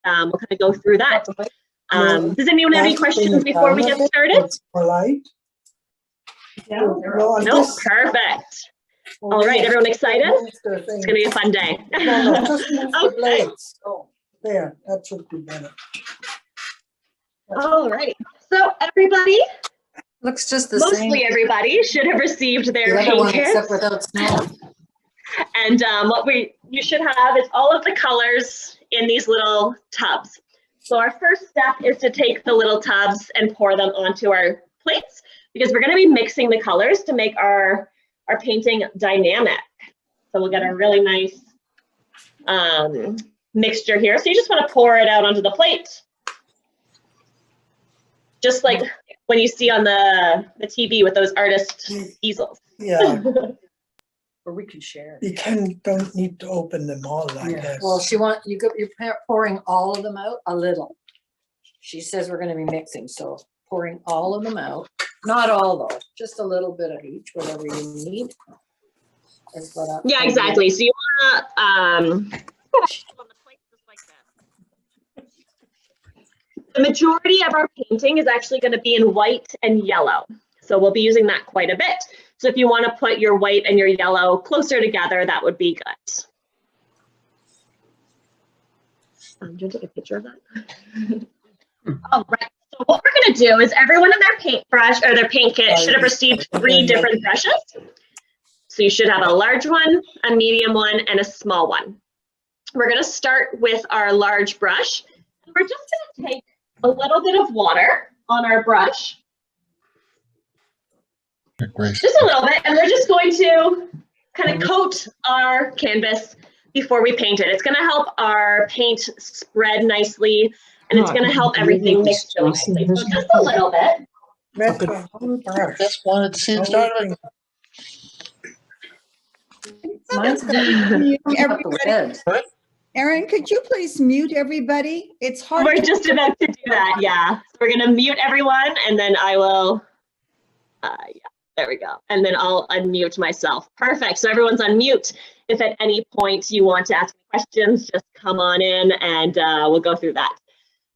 we'll kind of go through that. Does anyone have any questions before we get started? No, perfect. All right, everyone excited? It's going to be a fun day. No, just move the Okay. blades. Oh, there, that should be better. All right, so everybody, Looks just the same. mostly everybody should have received their The other paint one, kits. except without snow. And what you should have is all of the colors in these little tubs. So our first step is to take the little tubs and pour them onto our plates, because we're going to be mixing the colors to make our painting dynamic. So we'll get a really nice mixture here. So you just want to pour it out onto the plate, just like when you see on the TV with those artist easels. Yeah, Or we can share. you don't need to open them all like that. Well, you're pouring all of them out a little. She says we're going to be mixing, so pouring all of them out. Not all though, just a little bit of each, whatever you need. Is what I- Yeah, exactly. So you want to on the plate just like this. The majority of our painting is actually going to be in white and yellow. So we'll be using that quite a bit. So if you want to put your white and your yellow closer together, that would be good. Do you want to take a picture of that? All right. So what we're going to do is everyone in their paintbrush or their paint kit should have received 3 different brushes. So you should have a large one, a medium one, and a small one. We're going to start with our large brush. We're just going to take a little bit of water on our brush. Just a little bit, and we're just going to kind of coat our canvas before we paint it. It's going to help our paint spread nicely, and it's going to help everything mix really nicely. So just a little bit. Just wanted to see it start with. Mine's Mute up the everybody. red. Erin, could you please mute everybody? It's hard. We're just about to do that, yeah. So we're going to mute everyone, and then I will, yeah, there we go. And then I'll unmute myself. Perfect. So everyone's on mute. If at any point you want to ask questions, just come on in and we'll go through that.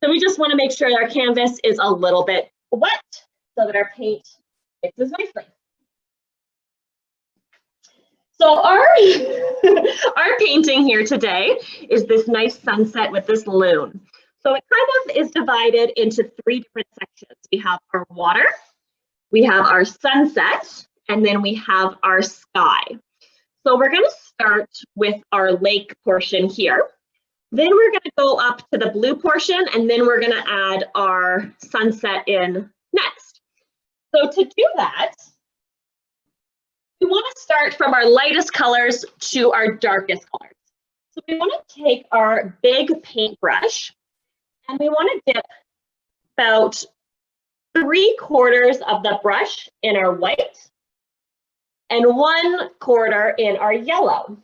So we just want to make sure our canvas is a little bit wet so that our paint mixes nicely. So our painting here today is this nice sunset with this loon. So it kind of is divided into 3 different sections. We have our water, we have our sunset, and then we have our sky. So we're going to start with our lake portion here. Then we're going to go up to the blue portion, and then we're going to add our sunset in next. So to do that, we want to start from our lightest colors to our darkest colors. So we want to take our big paintbrush and we want to dip about 3/4 of the brush in our white and 1/4 in our yellow.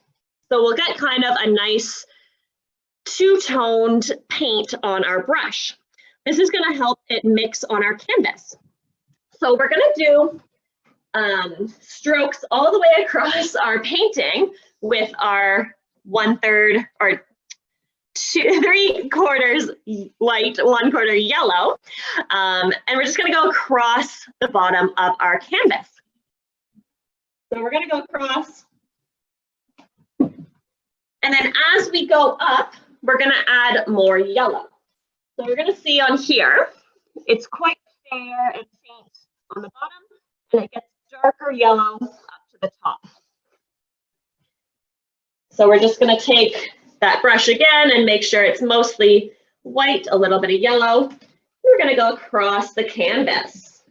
So we'll get kind of a nice 2-toned paint on our brush. This is going to help it mix on our canvas. So we're going to do strokes all the way across our painting with our 1/3 or 3/4 white, 1/4 yellow. And we're just going to go across the bottom of our canvas. So we're going to go across. And then as we go up, we're going to add more yellow. So you're going to see on here, it's quite fair and faint on the bottom, and it gets darker yellow up to the top. So we're just going to take that brush again and make sure it's mostly white, a little bit of yellow. We're going to go across the canvas.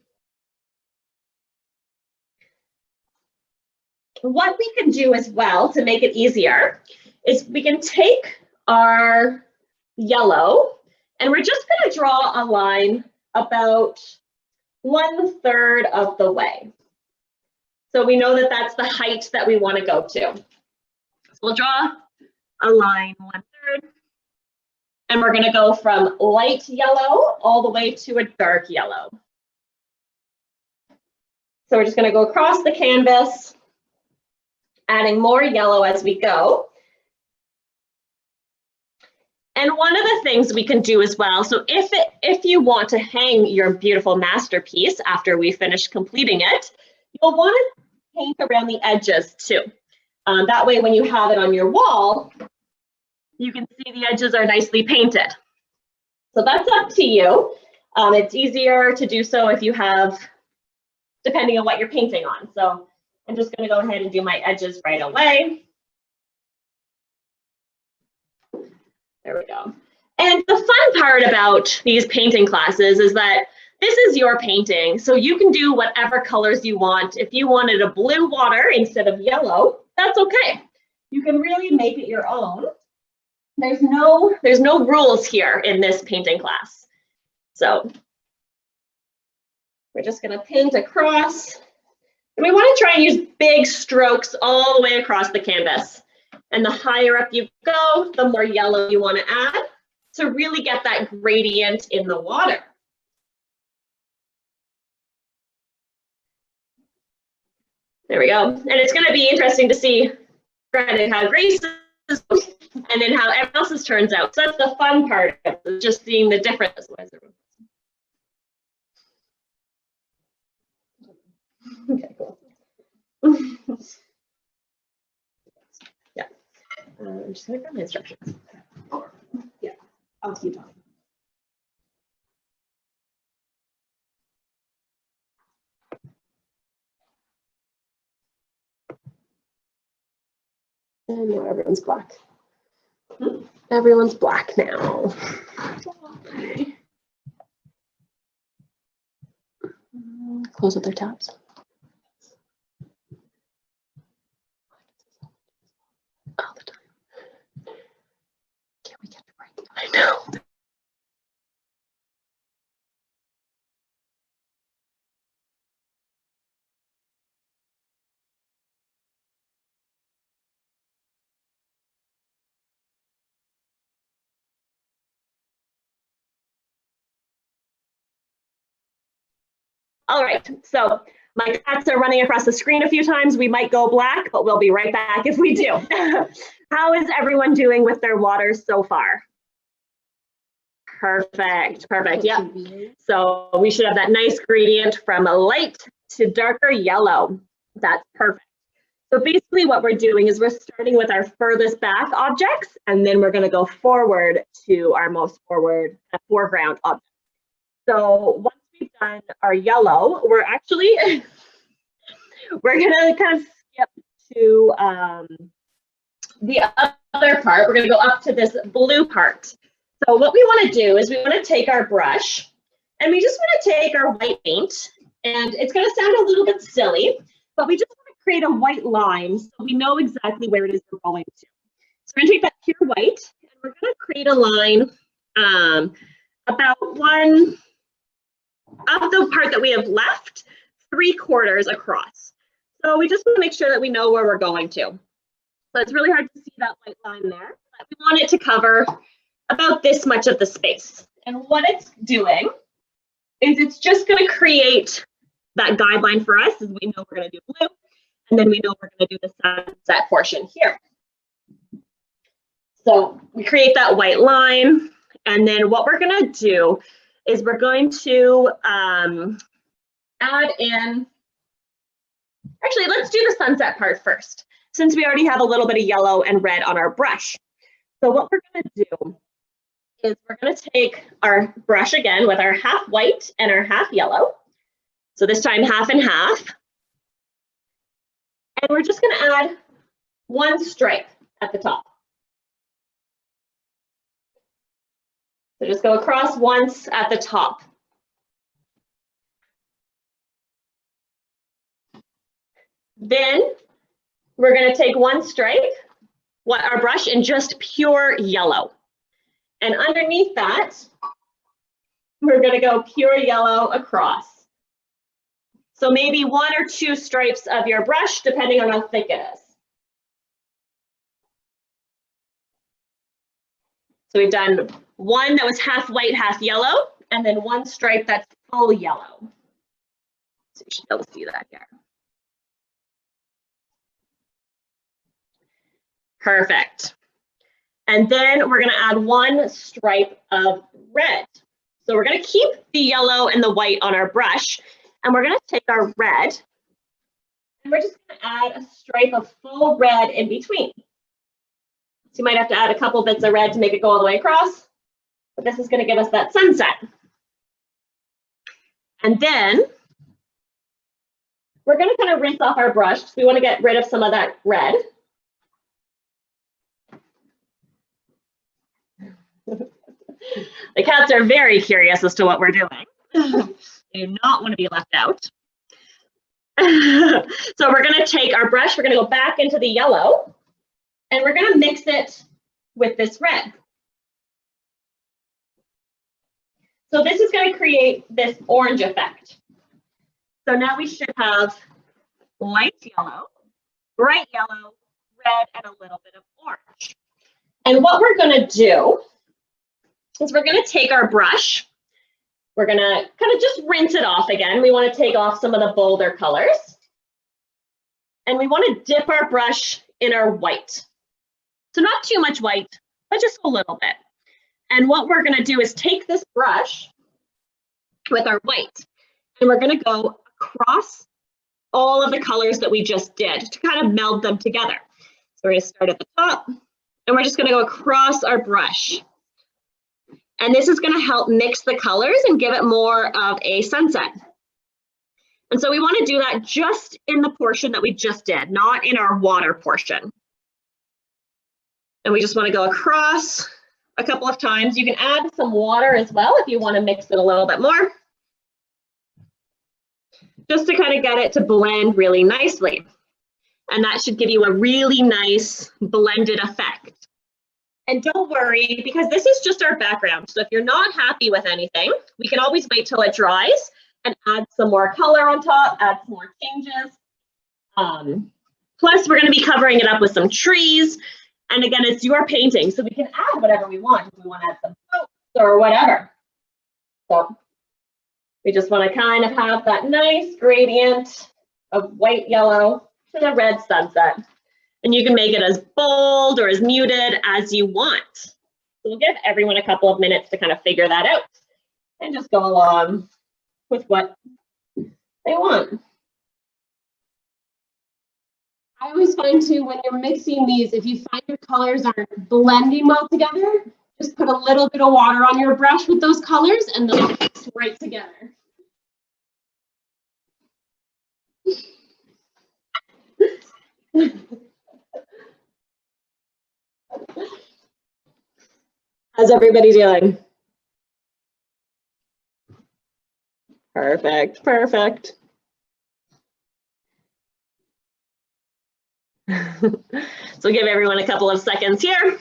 What we can do as well to make it easier is we can take our yellow and we're just going to draw a line about 1/3 of the way. So we know that that's the height that we want to go to. So we'll draw a line 1/3, and we're going to go from light yellow all the way to a dark yellow. So we're just going to go across the canvas, adding more yellow as we go. And one of the things we can do as well, so if you want to hang your beautiful masterpiece after we finish completing it, you'll want to paint around the edges too. That way when you have it on your wall, you can see the edges are nicely painted. So that's up to you. It's easier to do so if you have, depending on what you're painting on. So I'm just going to go ahead and do my edges right away. There we go. And the fun part about these painting classes is that this is your painting, so you can do whatever colors you want. If you wanted a blue water instead of yellow, that's okay. You can really make it your own. There's no rules here in this painting class. So we're just going to paint across. And we want to try and use big strokes all the way across the canvas. And the higher up you go, the more yellow you want to add to really get that gradient in the water. There we go. And it's going to be interesting to see how Grace is and then how everyone else's turns out. So that's the fun part of it, just seeing the difference. Okay, cool. Yeah. I'm just going to grab my instructions. Yeah, I'll keep talking. And now everyone's black. Everyone's black now. Okay. Close with their tabs. All the time. Can't we get it right? I know. All right, so my cats are running across the screen a few times. We might go black, but we'll be right back if we do. How is everyone doing with their water so far? Perfect, perfect, yeah. So we should have that nice gradient from a light to darker yellow. That's perfect. So basically what we're doing is we're starting with our furthest back objects, and then we're gonna go forward to our most foreground object. So once we've done our yellow, we're actually, we're gonna kind of skip to the other part. We're gonna go up to this blue part. So what we wanna do is we wanna take our brush and we just wanna take our white paint, and it's gonna sound a little bit silly, but we just wanna create a white line so we know exactly where it is we're going to. So we're gonna take that pure white and we're gonna create a line about one of the part that we have left, 3/4 across. So we just want to make sure that we know where we're going to. So it's really hard to see that white line there, but we want it to cover about this much of the space. And what it's doing is it's just going to create that guideline for us, as we know we're going to do blue, and then we know we're going to do the sunset portion here. So we create that white line, and then what we're going to do is we're going to add in, actually, let's do the sunset part first, since we already have a little bit of yellow and red on our brush. So what we're gonna do is we're gonna take our brush again with our half white and our half yellow. So this time half and half. And we're just gonna add one stripe at the top. So just go across once at the top. Then we're going to take one stripe, our brush, in just pure yellow. And underneath that, we're going to go pure yellow across. So maybe 1 or 2 stripes of your brush, depending on how thick it is. So we've done one that was half white, half yellow, and then one stripe that's full yellow. So you should be able to see that here. Perfect. And then we're gonna add one stripe of red. So we're gonna keep the yellow and the white on our brush, and we're gonna take our red, and we're just gonna add a stripe of full red in between. So you might have to add a couple bits of red to make it go all the way across, but this is gonna give us that sunset. And then we're gonna kind of rinse off our brush because we wanna get rid of some of that red. The cats are very curious as to what we're doing. They do not want to be left out. So we're going to take our brush, we're going to go back into the yellow, and we're going to mix it with this red. So this is going to create this orange effect. So now we should have light yellow, bright yellow, red, and a little bit of orange. And what we're going to do is we're going to take our brush, we're going to kind of just rinse it off again. We want to take off some of the bolder colors. And we want to dip our brush in our white. So not too much white, but just a little bit. And what we're going to do is take this brush with our white, and we're going to go across all of the colors that we just did to kind of meld them together. So we're going to start at the top, and we're just going to go across our brush. And this is going to help mix the colors and give it more of a sunset. And so we want to do that just in the portion that we just did, not in our water portion. And we just want to go across a couple of times. You can add some water as well if you want to mix it a little bit more, just to kind of get it to blend really nicely. And that should give you a really nice blended effect. And don't worry, because this is just our background. So if you're not happy with anything, we can always wait till it dries and add some more color on top, add some more changes. Plus, we're going to be covering it up with some trees. And again, it's your painting, so we can add whatever we want. If we want to add some boats or whatever. So we just want to kind of have that nice gradient of white, yellow to the red sunset. And you can make it as bold or as muted as you want. So we'll give everyone a couple of minutes to kind of figure that out and just go along with what they want. I always find too, when you're mixing these, if you find your colors aren't blending well together, just put a little bit of water on your brush with those colors and they'll mix right together. How's everybody doing? Perfect, perfect. So give everyone a couple of seconds here.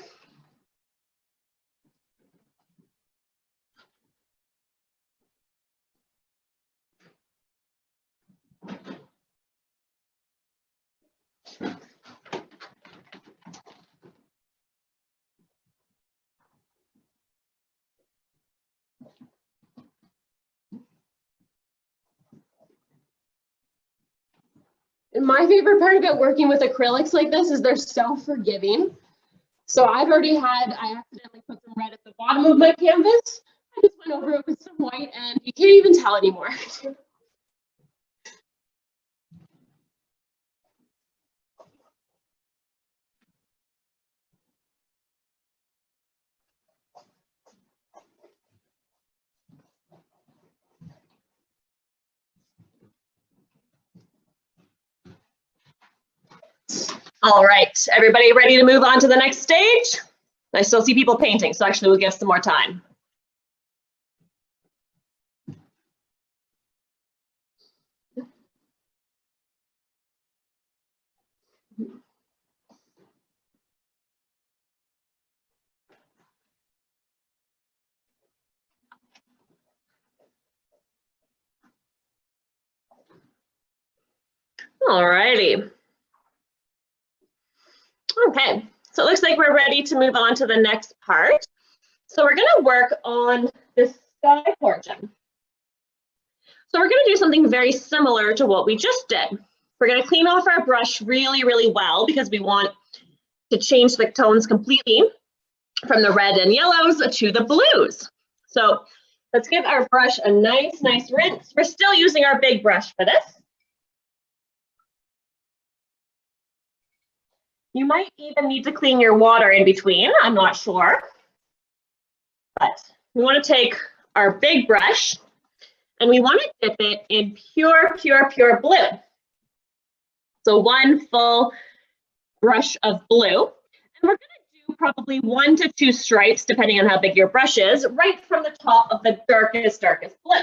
And my favorite part about working with acrylics like this is they're so forgiving. So I accidentally put some red at the bottom of my canvas. I just went over it with some white and you can't even tell anymore. All right, everybody ready to move on to the next stage? I still see people painting, so actually we'll give some more time. All righty. Okay, so it looks like we're ready to move on to the next part. So we're going to work on this sky portion. So we're going to do something very similar to what we just did. We're going to clean off our brush really, really well because we want to change the tones completely. from the red and yellows to the blues. So let's give our brush a nice rinse. We're still using our big brush for this. You might even need to clean your water in between, I'm not sure. But we want to take our big brush and we want to dip it in pure blue. So one full brush of blue. And we're going to do probably 1 to 2 stripes, depending on how big your brush is, right from the top of the darkest blue.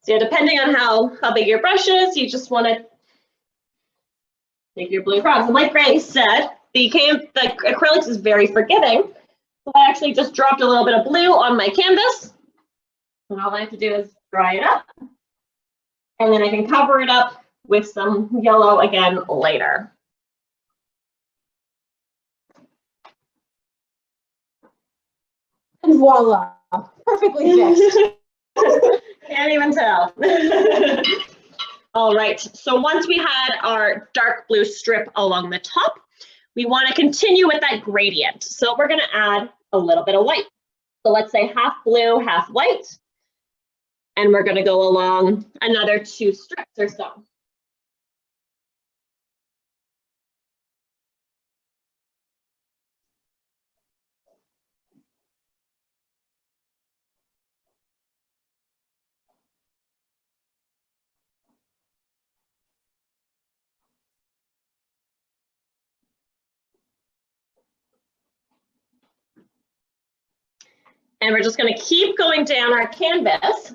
So yeah, depending on how big your brush is, you just want to take your blue across. And like Grace said, the acrylics is very forgiving. So I actually just dropped a little bit of blue on my canvas. And all I have to do is dry it up. And then I can cover it up with some yellow again later. And voila, perfectly fixed. Can't even tell. All right, so once we had our dark blue strip along the top, we want to continue with that gradient. So we're going to add a little bit of white. So let's say half blue, half white. And we're going to go along another 2 strips or so. And we're just going to keep going down our canvas.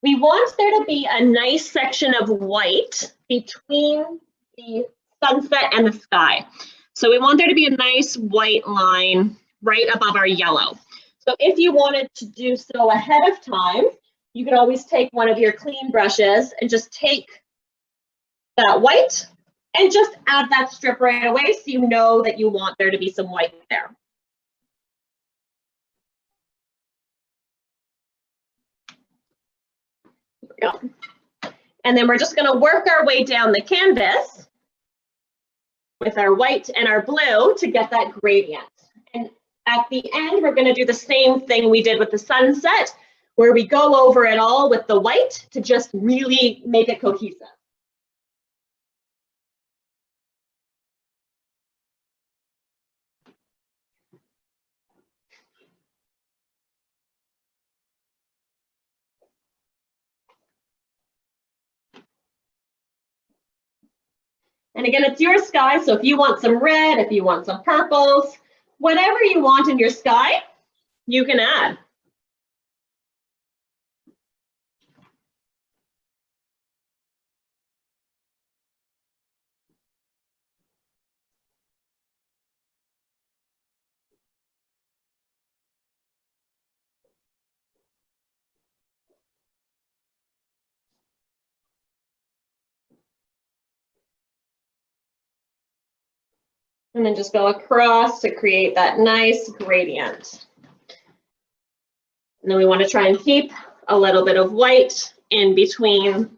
We want there to be a nice section of white between the sunset and the sky. So we want there to be a nice white line right above our yellow. So if you wanted to do so ahead of time, you can always take one of your clean brushes and just take that white and just add that strip right away so you know that you want there to be some white there. Go. And then we're just going to work our way down the canvas with our white and our blue to get that gradient. And at the end, we're going to do the same thing we did with the sunset, where we go over it all with the white to just really make it cohesive. And again, it's your sky, so if you want some red, if you want some purples, whatever you want in your sky, you can add. And then just go across to create that nice gradient. And then we want to try and keep a little bit of white in between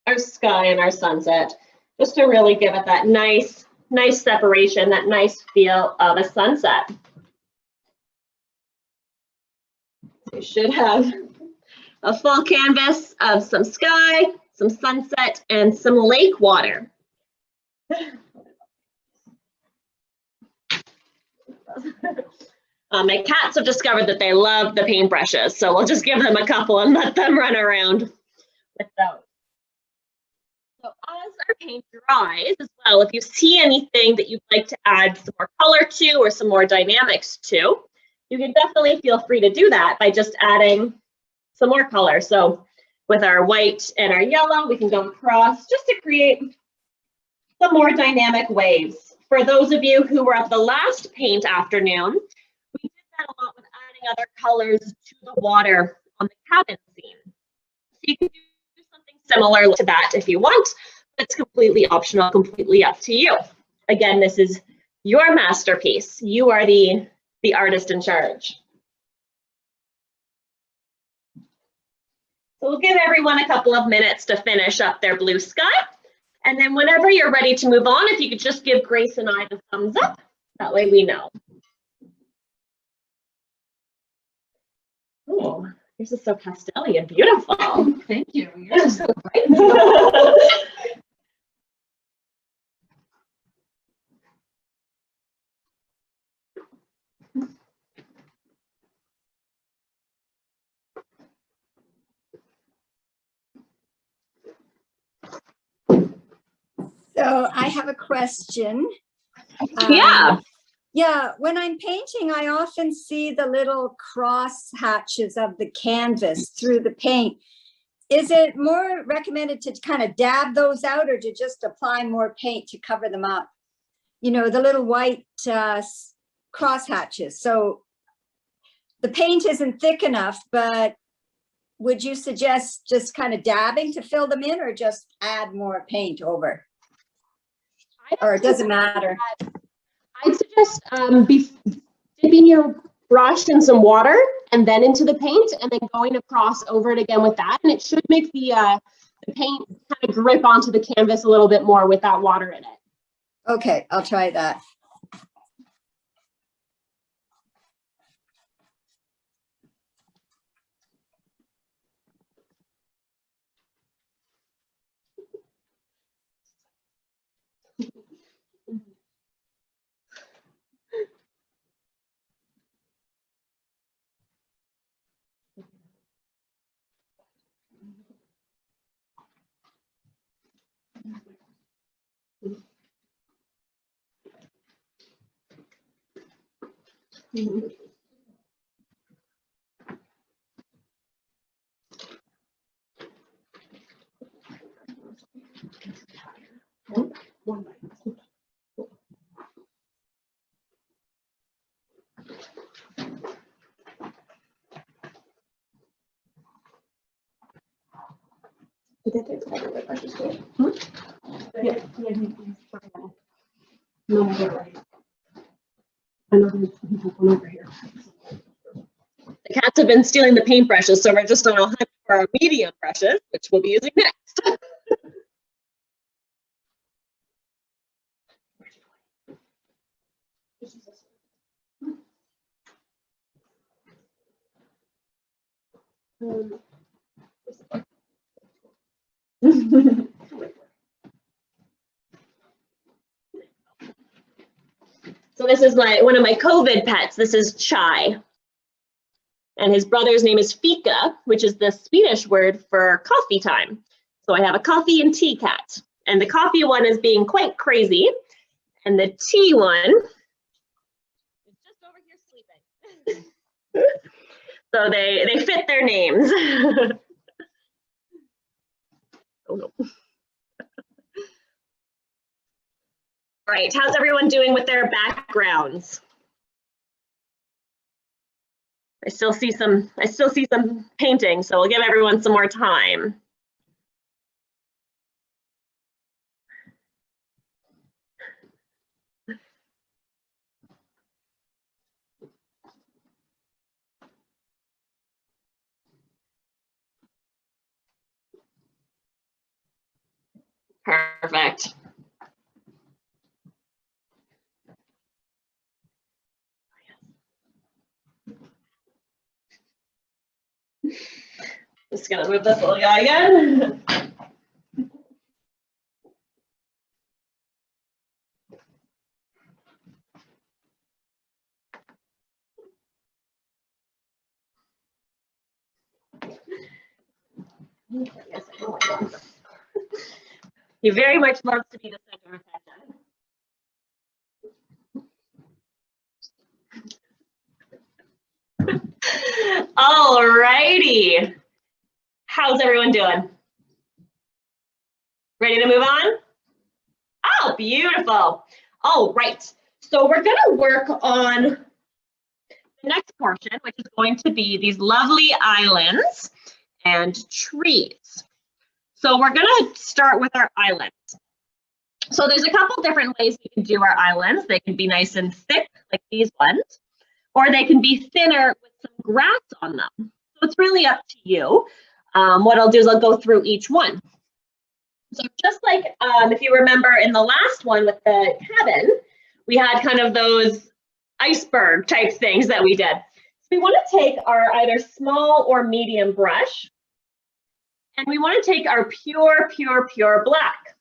our sky and our sunset, just to really give it that nice separation, that nice feel of a sunset. You should have a full canvas of some sky, some sunset, and some lake water. My cats have discovered that they love the paintbrushes, so we'll just give them a couple and let them run around with those. So as our paint dries as well, if you see anything that you'd like to add some more color to or some more dynamics to, you can definitely feel free to do that by just adding some more color. So with our white and our yellow, we can go across just to create some more dynamic waves. For those of you who were at the last paint afternoon, we did that a lot with adding other colors to the water on the cabin scene. So you can do something similar to that if you want, but it's completely optional, completely up to you. Again, this is your masterpiece. You are the artist in charge. So we'll give everyone a couple of minutes to finish up their blue sky. And then whenever you're ready to move on, if you could just give Grace and I the thumbs up, that way we know. Oh, this is so pastel-y and beautiful. Thank you. You're so bright. So I have a question. Yeah. Yeah, when I'm painting, I often see the little cross hatches of the canvas through the paint. Is it more recommended to kind of dab those out or to just apply more paint to cover them up? You know, the little white cross hatches. So the paint isn't thick enough, but would you suggest just kind of dabbing to fill them in or just add more paint over? Or it doesn't matter? I'd suggest dipping your brush in some water and then into the paint and then going across over it again with that. And it should make the paint kind of grip onto the canvas a little bit more with that water in it. Okay, I'll try that. The cats have been stealing the paintbrushes, so we're just on a hunt for our medium brushes, which we'll be using next. So this is one of my COVID pets. This is Chai. And his brother's name is Fika, which is the Swedish word for coffee time. So I have a coffee and tea cat. And the coffee one is being quite crazy. And the tea one is just over here sleeping. So they fit their names. Oh no. Right, how's everyone doing with their backgrounds? I still see some painting, so I'll give everyone some more time. Perfect. Just gonna move this little guy again. He very much loves to be the center of attention. All righty. How's everyone doing? Ready to move on? Oh, beautiful. All right. So we're going to work on the next portion, which is going to be these lovely islands and trees. So we're going to start with our islands. So there's a couple different ways we can do our islands. They can be nice and thick, like these ones, or they can be thinner with some grass on them. So it's really up to you. What I'll do is I'll go through each one. So just like if you remember in the last one with the cabin, we had kind of those iceberg type things that we did. So we want to take our either small or medium brush, and we want to take our pure black.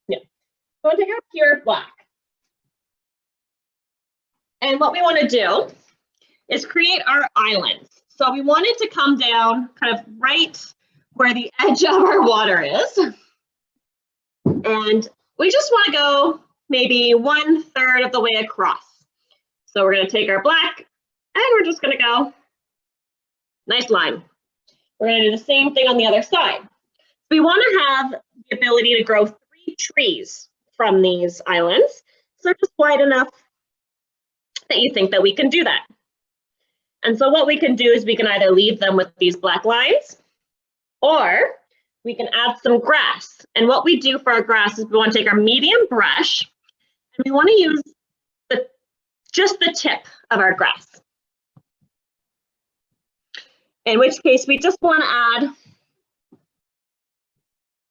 Yeah, we want to take our pure black. And what we want to do is create our islands. So we want it to come down kind of right where the edge of our water is. And we just want to go maybe 1/3 of the way across. So we're going to take our black and we're just going to go nice line. We're going to do the same thing on the other side. We want to have the ability to grow 3 trees from these islands. So just wide enough that you think that we can do that. And so what we can do is we can either leave them with these black lines, or we can add some grass. And what we do for our grass is we want to take our medium brush and we want to use just the tip of our grass. In which case we just want to add, I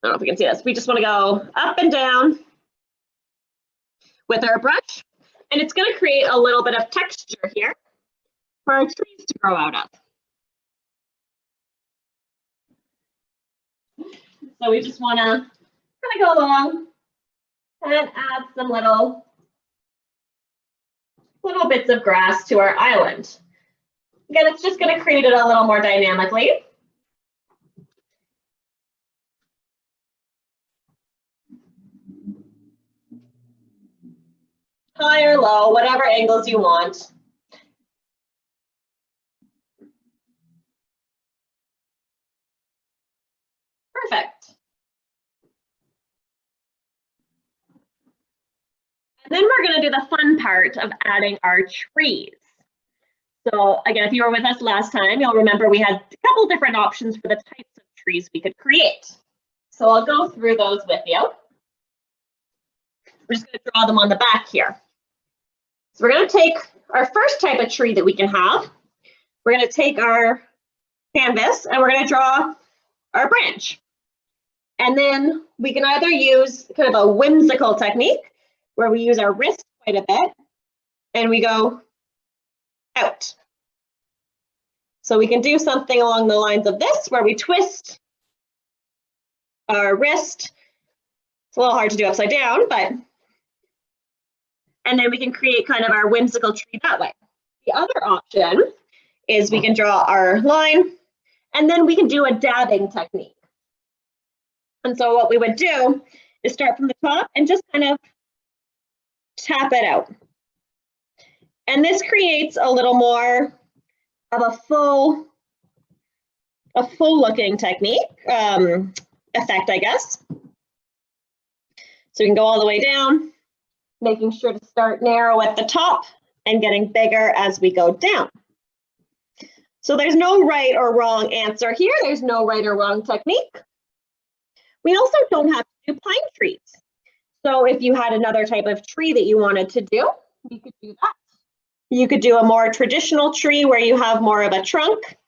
don't know if we can see this, we just want to go up and down with our brush, and it's going to create a little bit of texture here for our trees to grow out of. So we just want to kind of go along and add some little bits of grass to our island. Again, it's just going to create it a little more dynamically. High or low, whatever angles you want. Perfect. And then we're going to do the fun part of adding our trees. So again, if you were with us last time, you'll remember we had a couple different options for the types of trees we could create. So I'll go through those with you. We're just going to draw them on the back here. So we're going to take our first type of tree that we can have. We're going to take our canvas and we're going to draw our branch. And then we can either use kind of a whimsical technique where we use our wrist quite a bit and we go out. So we can do something along the lines of this where we twist our wrist. It's a little hard to do upside down, but, and then we can create kind of our whimsical tree that way. The other option is we can draw our line and then we can do a dabbing technique. And so what we would do is start from the top and just kind of tap it out. And this creates a little more of a full looking technique, effect, I guess. So we can go all the way down, making sure to start narrow at the top and getting bigger as we go down. So there's no right or wrong answer here. There's no right or wrong technique. We also don't have to do pine trees. So if you had another type of tree that you wanted to do, you could do that. You could do a more traditional tree where you have more of a trunk.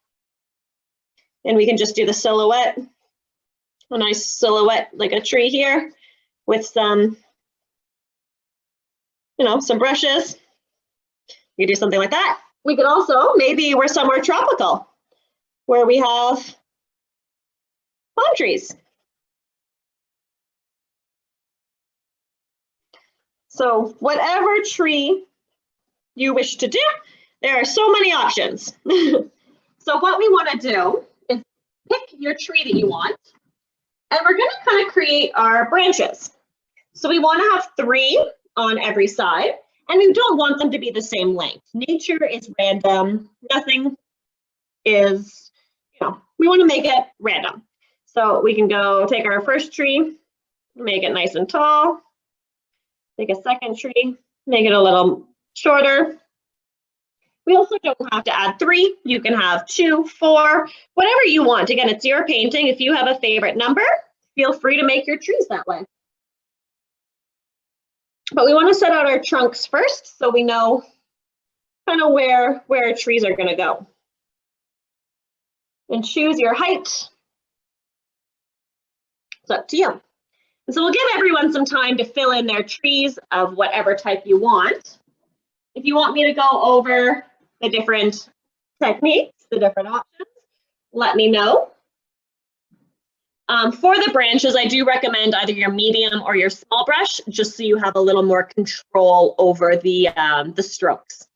And we can just do the silhouette, a nice silhouette like a tree here with some, some brushes. You do something like that. We could also, maybe we're somewhere tropical where we have palm trees. So whatever tree you wish to do, there are so many options. So what we want to do is pick your tree that you want, and we're going to kind of create our branches. So we want to have 3 on every side, and we don't want them to be the same length. Nature is random. Nothing is, we want to make it random. So we can go take our first tree, make it nice and tall. Take a second tree, make it a little shorter. We also don't have to add 3. You can have 2, 4, whatever you want. Again, it's your painting. If you have a favorite number, feel free to make your trees that way. But we want to set out our trunks first so we know kind of where our trees are going to go. And choose your height. It's up to you. And so we'll give everyone some time to fill in their trees of whatever type you want. If you want me to go over the different techniques, the different options, let me know. For the branches, I do recommend either your medium or your small brush, just so you have a little more control over the strokes.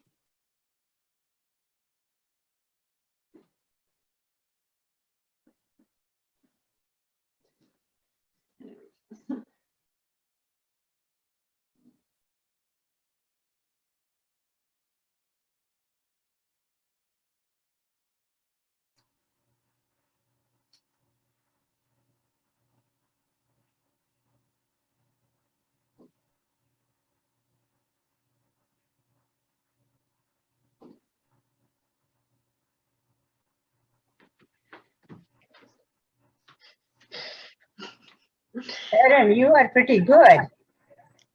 Erin, you are pretty good.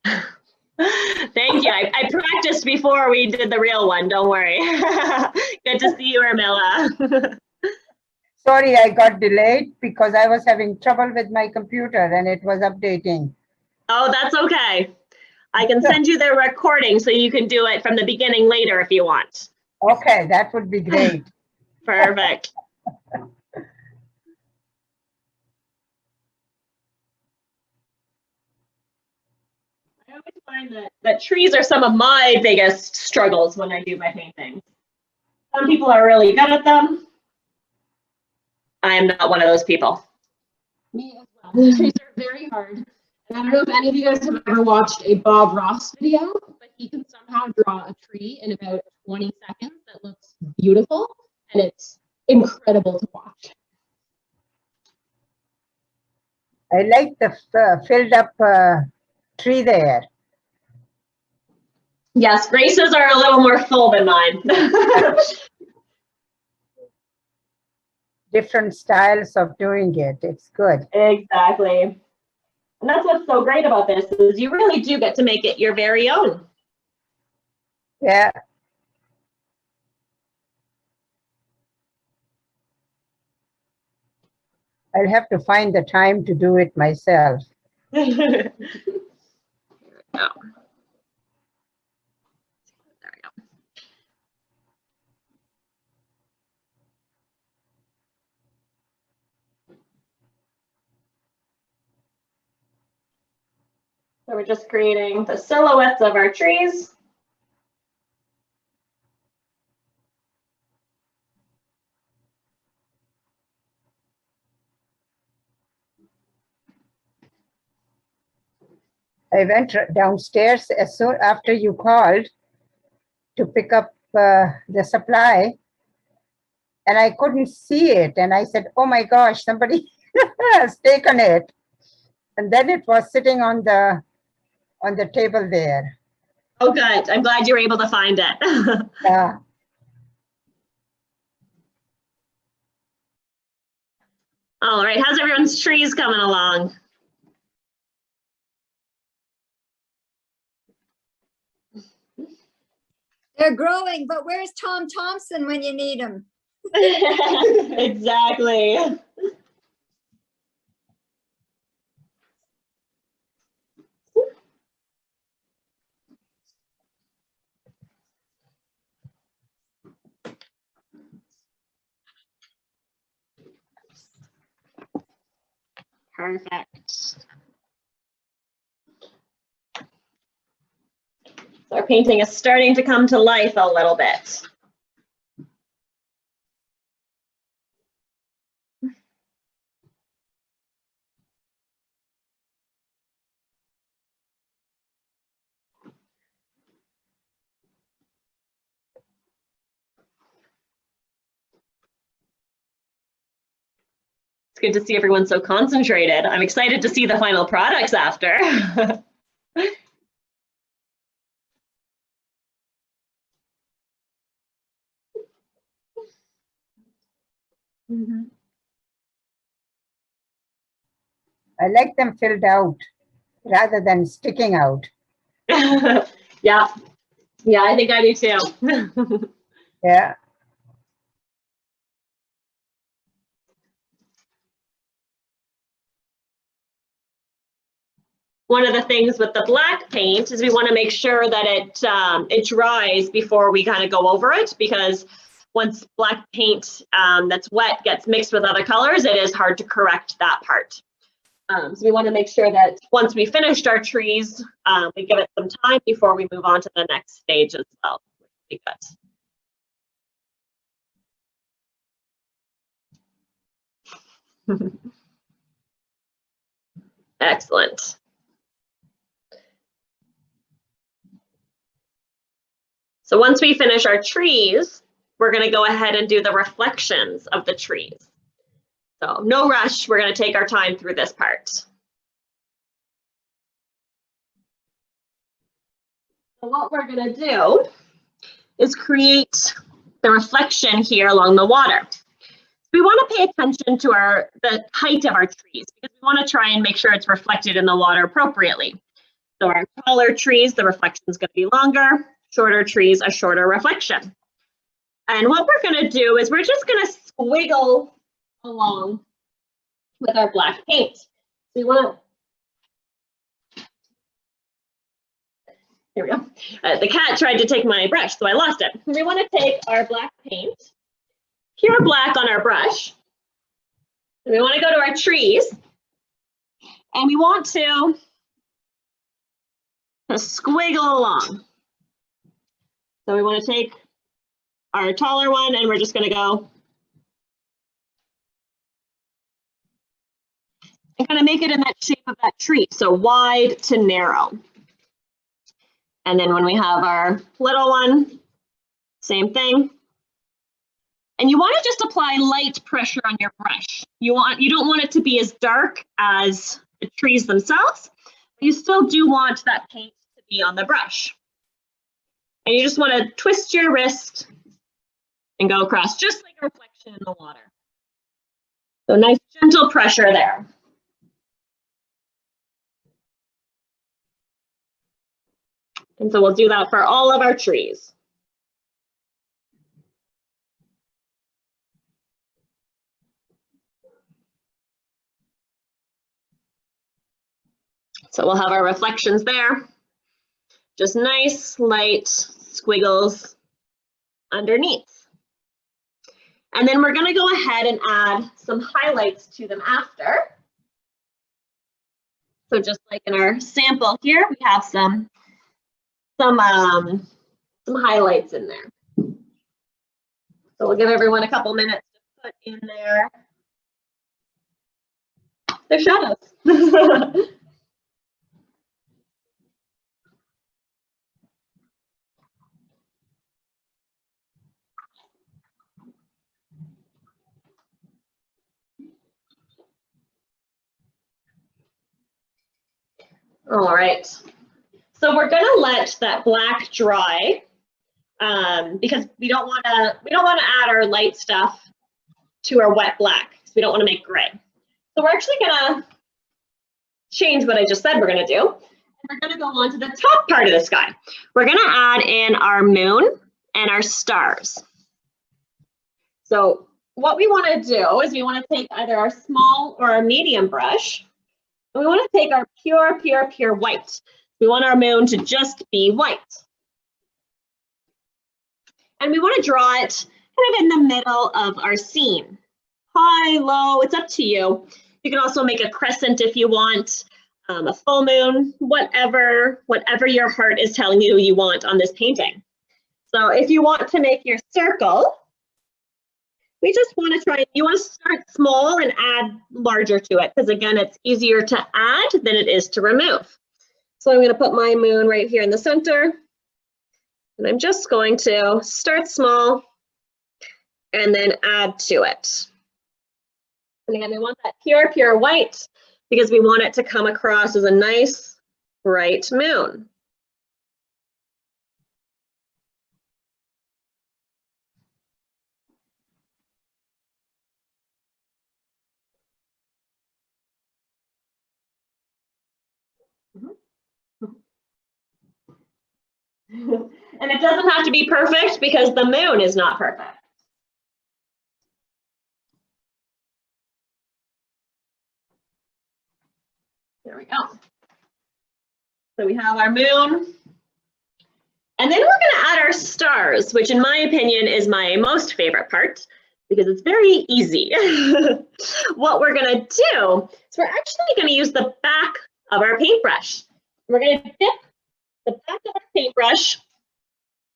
Thank you. I practiced before we did the real one. Don't worry. Good to see you, Ermila. Sorry, I got delayed because I was having trouble with my computer and it was updating. Oh, that's okay. I can send you the recording so you can do it from the beginning later if you want. Okay, that would be great. Perfect. I always find that trees are some of my biggest struggles when I do my paintings. Some people are really good at them. I am not one of those people. Me as well. Trees are very hard. And I don't know if any of you guys have ever watched a Bob Ross video, but he can somehow draw a tree in about 20 seconds that looks beautiful, and it's incredible to watch. I like the filled up tree there. Yes, Grace's are a little more full than mine. Different styles of doing it. It's good. Exactly. And that's what's so great about this is you really do get to make it your very own. Yeah. I'll have to find the time to do it myself. Here we go. There we go. So we're just creating the silhouettes of our trees. I went downstairs as soon after you called to pick up the supply, and I couldn't see it. And I said, "Oh my gosh, somebody has taken it." And then it was sitting on the table there. Oh, good. I'm glad you were able to find it. Yeah. All right. How's everyone's trees coming along? They're growing, but where's Tom Thompson when you need him? Exactly. Perfect. So our painting is starting to come to life a little bit. It's good to see everyone so concentrated. I'm excited to see the final products after. I like them filled out rather than sticking out. Yeah. Yeah, I think I do too. Yeah. One of the things with the black paint is we want to make sure that it dries before we kind of go over it, because once black paint that's wet gets mixed with other colors, it is hard to correct that part. So we want to make sure that once we finished our trees, we give it some time before we move on to the next stage as well. Be good. Excellent. So once we finish our trees, we're going to go ahead and do the reflections of the trees. So no rush, we're going to take our time through this part. So what we're going to do is create the reflection here along the water. We want to pay attention to the height of our trees, because we want to try and make sure it's reflected in the water appropriately. So our taller trees, the reflection is going to be longer. Shorter trees, a shorter reflection. And what we're going to do is we're just going to squiggle along with our black paint. So you want to, here we go. The cat tried to take my brush, so I lost it. We want to take our black paint, pure black on our brush. And we want to go to our trees, and we want to squiggle along. So we want to take our taller one, and we're just going to go and kind of make it in that shape of that tree. So wide to narrow. And then when we have our little one, same thing. And you want to just apply light pressure on your brush. You don't want it to be as dark as the trees themselves, but you still do want that paint to be on the brush. And you just want to twist your wrist and go across, just like a reflection in the water. So nice gentle pressure there. And so we'll do that for all of our trees. So we'll have our reflections there. Just nice, light squiggles underneath. And then we're going to go ahead and add some highlights to them after. So just like in our sample here, we have some highlights in there. So we'll give everyone a couple minutes to put in their shadows. All right, so we're gonna let that black dry because we don't want to add our light stuff to our wet black, because we don't want to make gray. So we're actually gonna change what I just said we're gonna do. We're gonna go on to the top part of the sky. We're gonna add in our moon and our stars. So what we want to do is we want to take either our small or our medium brush. And we want to take our pure white. We want our moon to just be white. And we want to draw it kind of in the middle of our scene. High, low, it's up to you. You can also make a crescent if you want, a full moon, whatever your heart is telling you you want on this painting. So if you want to make your circle, we just want to you want to start small and add larger to it, because again, it's easier to add than it is to remove. So I'm going to put my moon right here in the center, and I'm just going to start small and then add to it. And again, we want that pure white, because we want it to come across as a nice bright moon. And it doesn't have to be perfect because the moon is not perfect. There we go. So we have our moon. And then we're going to add our stars, which in my opinion is my most favorite part because it's very easy. What we're going to do is we're actually going to use the back of our paintbrush. We're going to dip the back of our paintbrush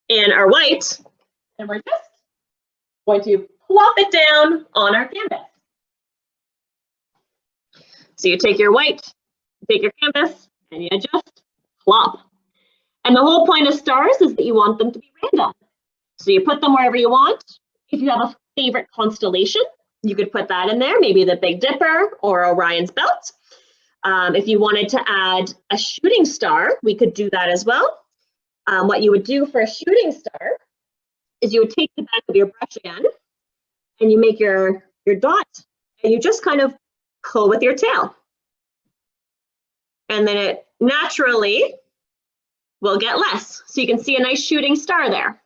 in our white, and we're just going to plop it down on our canvas. So you take your white, take your canvas, and you just plop. And the whole point of stars is that you want them to be random. So you put them wherever you want. If you have a favorite constellation, you could put that in there, maybe the Big Dipper or Orion's Belt. If you wanted to add a shooting star, we could do that as well. What you would do for a shooting star is you would take the back of your brush again and you make your dot and you just kind of pull with your tail. And then it naturally will get less. So you can see a nice shooting star there.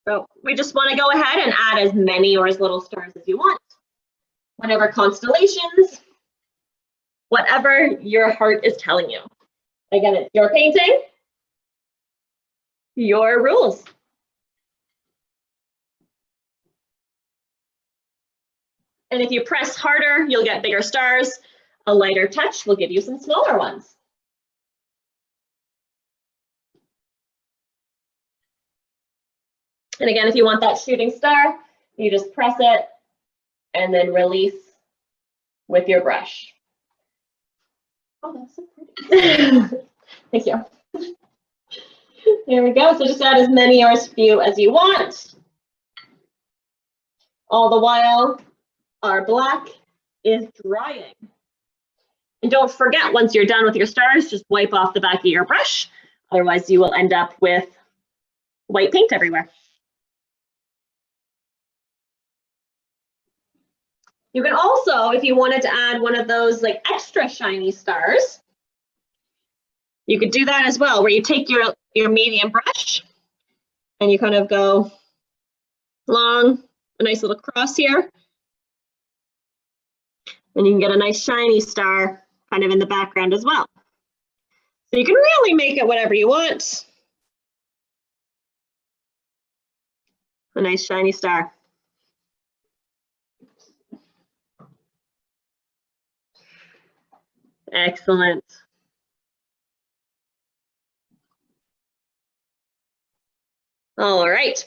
So we just want to go ahead and add as many or as little stars as you want. Whatever constellations, whatever your heart is telling you. Again, it's your painting, your rules. And if you press harder, you'll get bigger stars. A lighter touch will give you some smaller ones. And again, if you want that shooting star, you just press it and then release with your brush. Oh, that's so pretty. Thank you. Here we go. So just add as many or as few as you want. All the while, our black is drying. And don't forget, once you're done with your stars, just wipe off the back of your brush. Otherwise, you will end up with white paint everywhere. You can also, if you wanted to add one of those like extra shiny stars, you could do that as well, where you take your medium brush and you kind of go along a nice little cross here. And you can get a nice shiny star kind of in the background as well. So you can really make it whatever you want. A nice shiny star. Excellent. All right.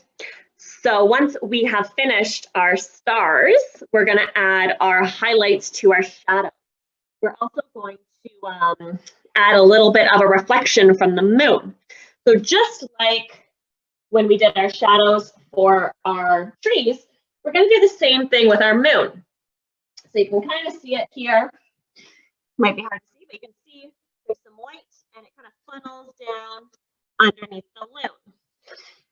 So once we have finished our stars, we're going to add our highlights to our shadow. We're also going to add a little bit of a reflection from the moon. So just like when we did our shadows for our trees, we're going to do the same thing with our moon. So you can kind of see it here. Might be hard to see, but you can see there's some white and it kind of funnels down underneath the moon.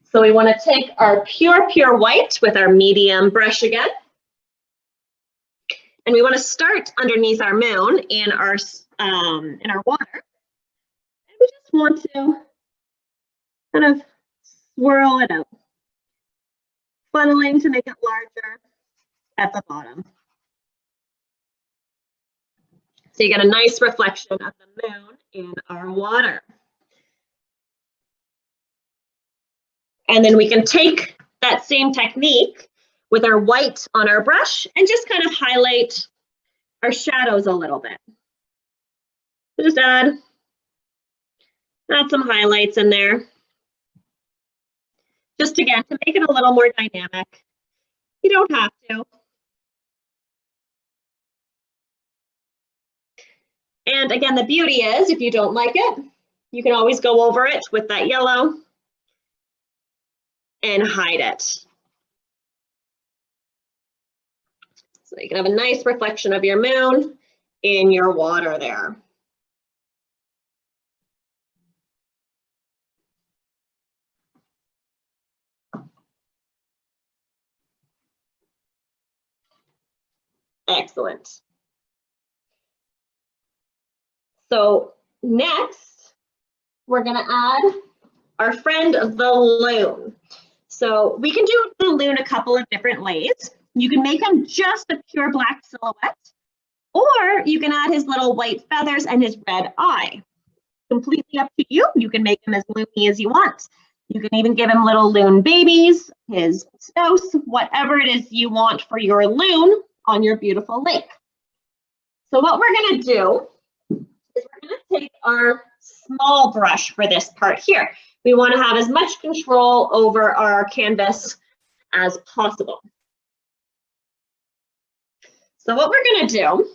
So we want to take our pure white with our medium brush again. And we want to start underneath our moon in our water. And we just want to kind of swirl it out, funneling to make it larger at the bottom. So you get a nice reflection of the moon in our water. And then we can take that same technique with our white on our brush and just kind of highlight our shadows a little bit. So just add some highlights in there. Just again, to make it a little more dynamic. You don't have to. And again, the beauty is, if you don't like it, you can always go over it with that yellow and hide it. So you can have a nice reflection of your moon in your water there. Excellent. So next, we're gonna add our friend, the loon. So we can do the loon a couple of different ways. You can make him just a pure black silhouette, or you can add his little white feathers and his red eye. Completely up to you. You can make him as loony as you want. You can even give him little loon babies, his spouse, whatever it is you want for your loon on your beautiful lake. So what we're gonna do is we're gonna take our small brush for this part here. We wanna have as much control over our canvas as possible. So what we're gonna do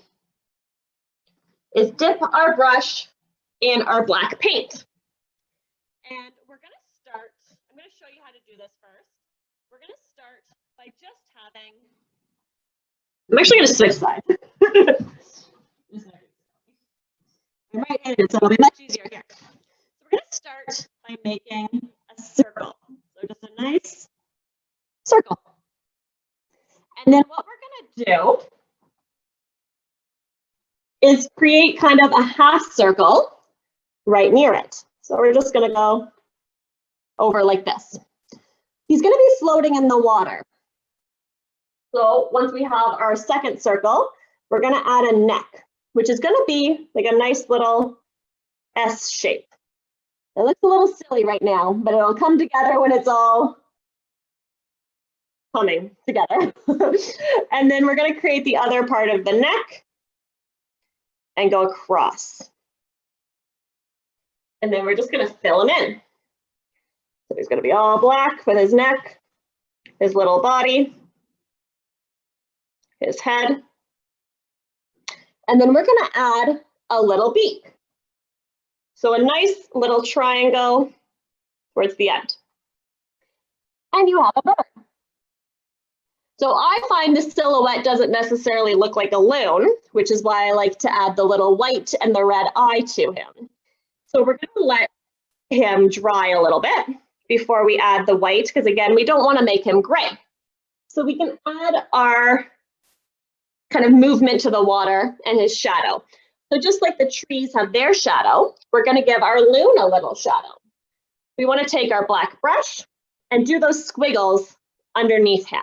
is dip our brush in our black paint. And we're gonna start, I'm gonna show you how to do this first. We're gonna start by just having, I'm actually gonna switch sides. I'm right-handed, so it'll be much easier here. So we're gonna start by making a circle. So just a nice circle. And then what we're gonna do is create kind of a half circle right near it. So we're just gonna go over like this. He's gonna be floating in the water. So once we have our second circle, we're gonna add a neck, which is gonna be like a nice little S shape. It looks a little silly right now, but it'll come together when it's all coming together. And then we're gonna create the other part of the neck and go across. And then we're just gonna fill him in. So he's gonna be all black with his neck, his little body, his head. And then we're gonna add a little beak. So a nice little triangle towards the end. And you have a bird. So I find the silhouette doesn't necessarily look like a loon, which is why I like to add the little white and the red eye to him. So we're gonna let him dry a little bit before we add the white, because again, we don't wanna make him gray. So we can add our kind of movement to the water and his shadow. So just like the trees have their shadow, we're gonna give our loon a little shadow. We wanna take our black brush and do those squiggles underneath him.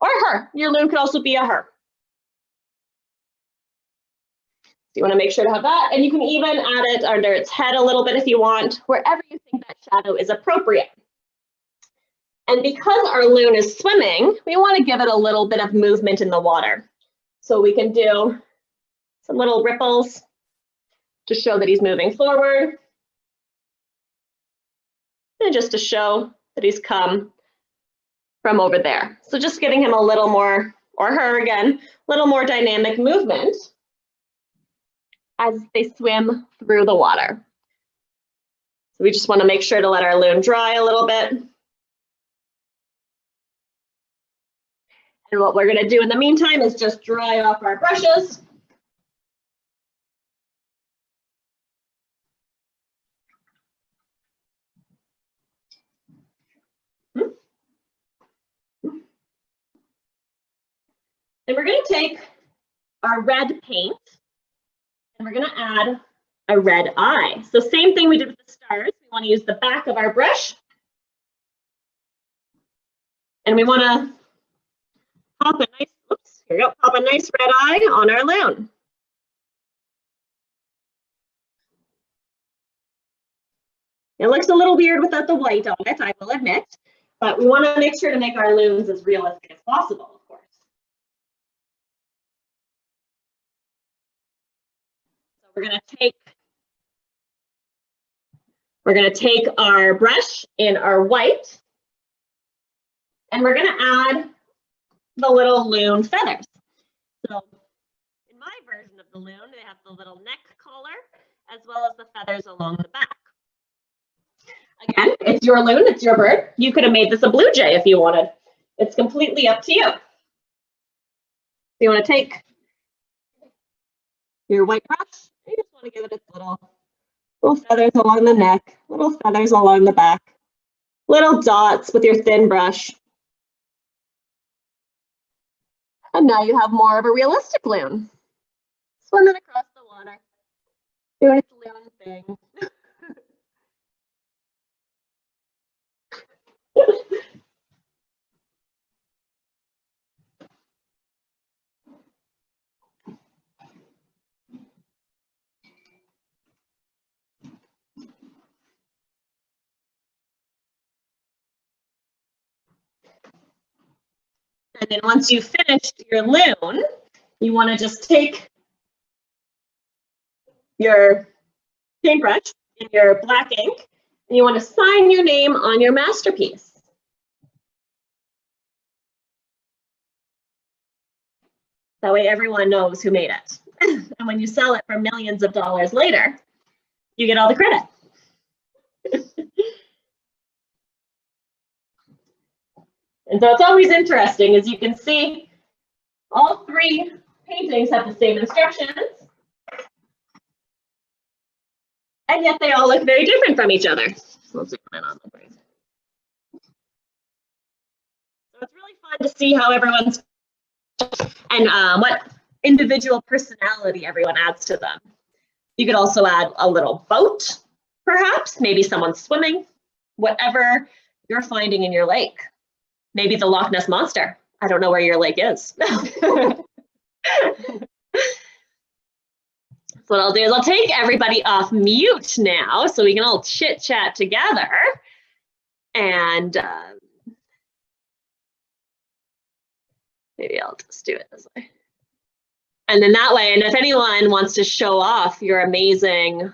Or her, your loon could also be a her. So you wanna make sure to have that, and you can even add it under its head a little bit if you want, wherever you think that shadow is appropriate. And because our loon is swimming, we wanna give it a little bit of movement in the water. So we can do some little ripples to show that he's moving forward. And just to show that he's come from over there. So just giving him a little more, or her again, a little more dynamic movement as they swim through the water. So we just want to make sure to let our loon dry a little bit. And what we're going to do in the meantime is just dry off our brushes. And we're going to take our red paint and we're going to add a red eye. So same thing we did with the stars. We want to use the back of our brush. And we want to pop a nice, oops, here we go, pop a nice red eye on our loon. It looks a little weird without the white on it, I will admit, but we want to make sure to make our loons as realistic as possible, of course. So we're going to take our brush in our white, and we're going to add the little loon feathers. So in my version of the loon, they have the little neck collar as well as the feathers along the back. Again, it's your loon, it's your bird. You could have made this a blue jay if you wanted. It's completely up to you. So you want to take your white brush, and you just want to give it its little feathers along the neck, little feathers along the back, little dots with your thin brush. And now you have more of a realistic loon swimming across the water. Doing its loon thing. And then once you've finished your loon, you want to just take your paintbrush and your black ink, and you want to sign your name on your masterpiece. That way everyone knows who made it. And when you sell it for millions of dollars later, you get all the credit. And so it's always interesting, as you can see, all three paintings have the same instructions, and yet they all look very different from each other. So let's zoom in on the brain. So it's really fun to see how everyone's and what individual personality everyone adds to them. You could also add a little boat, perhaps, maybe someone swimming, whatever you're finding in your lake. Maybe the Loch Ness Monster. I don't know where your lake is. So what I'll do is I'll take everybody off mute now so we can all chit chat together. And maybe I'll just do it this way. And then that way, and if anyone wants to show off your amazing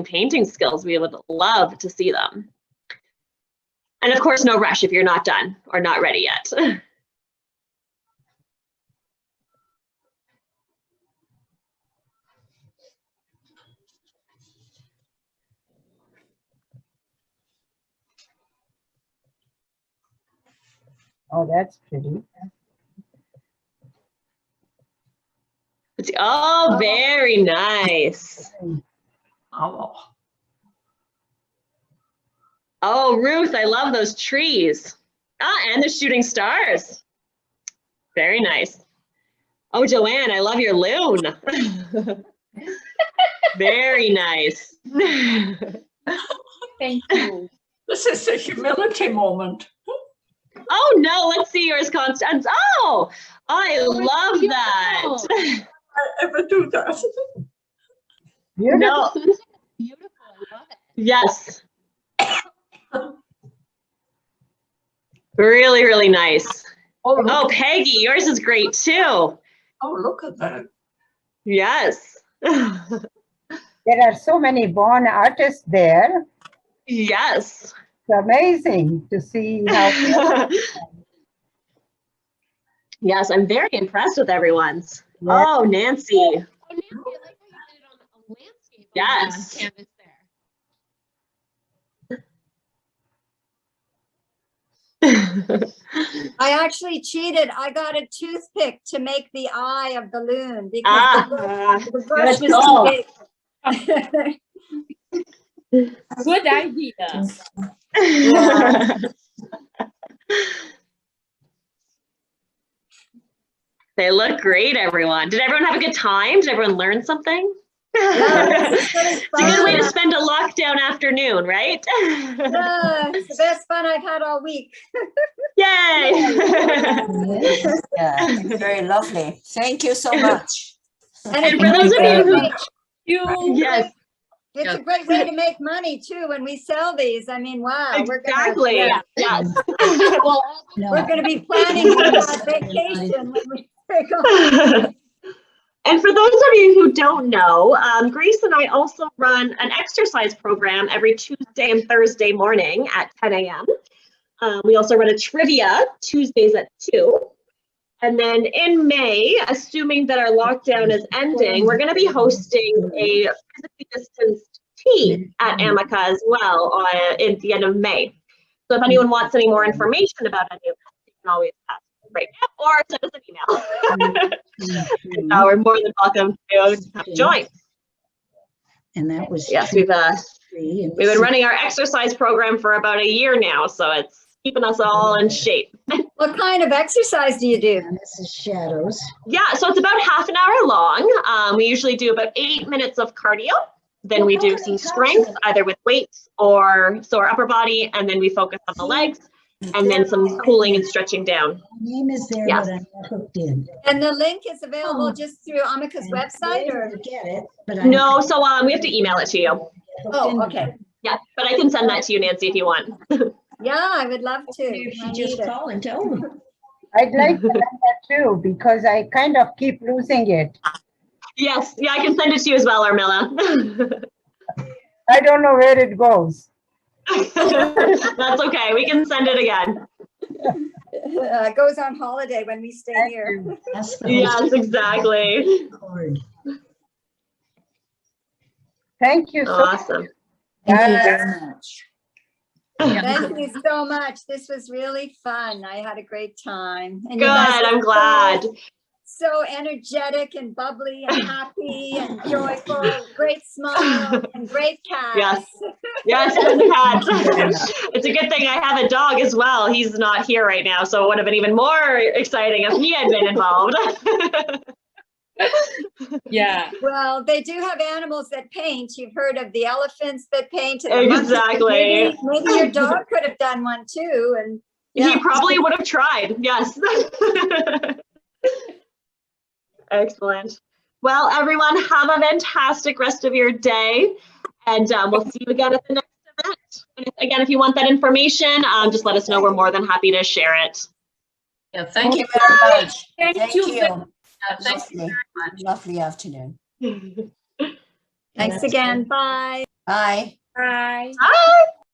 painting skills, we would love to see them. And of course, no rush if you're not done or not ready yet. Oh, that's pretty. Oh, very nice. Oh, Oh, Ruth, I love those trees. Ah, and the shooting stars. Very nice. Oh, Joanne, I love your loon. Very nice. Thank you. this is a humility moment. Oh, no, let's see yours, Constance. Oh, I love that. I ever do that. No, Beautiful. I love it. yes. Really, really nice. Oh, look, Oh, Peggy, yours is great too. oh, look at that. Yes. There are so many born artists there. Yes. It's amazing to see how. Yes, I'm very impressed with everyone's. Yeah. Oh, Nancy. Oh, Nancy, I like how you did it on a landscape. Yes. Canvas there. I actually cheated. I got a toothpick to make the eye of the loon because Ah, the brush good was call. too big. Good idea. They look great, everyone. Did everyone have a good time? Did everyone learn something? Yeah, this is really It's a good way to fun. spend a lockdown afternoon, right? Yeah, it's the best fun I've had all week. Yay! Yeah, it's very lovely. Thank you so much. And for those of you who, yes, It's a great way to make money too when we sell these. I mean, wow. exactly. We're Yes. Well, gonna be planning a vacation when we take off. And for those of you who don't know, Grace and I also run an exercise program every Tuesday and Thursday morning at 10 a.m. We also run a trivia Tuesdays at 2. And then in May, assuming that our lockdown is ending, we're going to be hosting a physically distanced tea at Amica as well at the end of May. So if anyone wants any more information about any of that, you can always ask right now or send us an email. We're more than welcome to join. And that was. Yes, we've been running our exercise program for about a year now, so it's keeping us all in shape. What kind of exercise do you do? And this is shadows. Yeah, so it's about half an hour long. We usually do about 8 minutes of cardio. Then we do some strength, either with weights or sore upper body, and then we focus on the legs, and then some cooling and stretching down. Name is there, Yes. but I'm not hooked in. And the link is available just through Amika's And website, I'm or? able to get it, but I'm No, so we have to email it to you. Oh, okay. Yeah, but I can send that to you, Nancy, if you want. Yeah, I would love to. If I you need just it. call and tell me. I'd like to know that too, because I kind of keep losing it. Yes, yeah, I can send it to you as well, Armilla. I don't know where it goes. That's okay. We can send it again. Goes on holiday when we stay here. That's the Yes, exactly. cord. Thank you so much. Awesome. Thank you Uh, very much. Thank you so much. This was really fun. I had a great time. And you Good, guys are I'm glad. so energetic and bubbly and happy and joyful, great smile and great cats. Yes. Yes, and the cat. It's a good thing I have a dog as well. He's not here right now, so it would have been even more exciting if he had been involved. Yeah. Well, they do have animals that paint. You've heard of the elephants that paint. And the monkeys. Exactly. Maybe your dog could have done one too. And He probably would have tried. Yes. Excellent. Well, everyone, have a fantastic rest of your day, and we'll see you again at the next event. And again, if you want that information, just let us know. We're more than happy to share it. Yeah, thank you very much. Thank you. Thank you Lovely, very much. lovely afternoon. thanks again. Bye. Bye. Bye. Bye.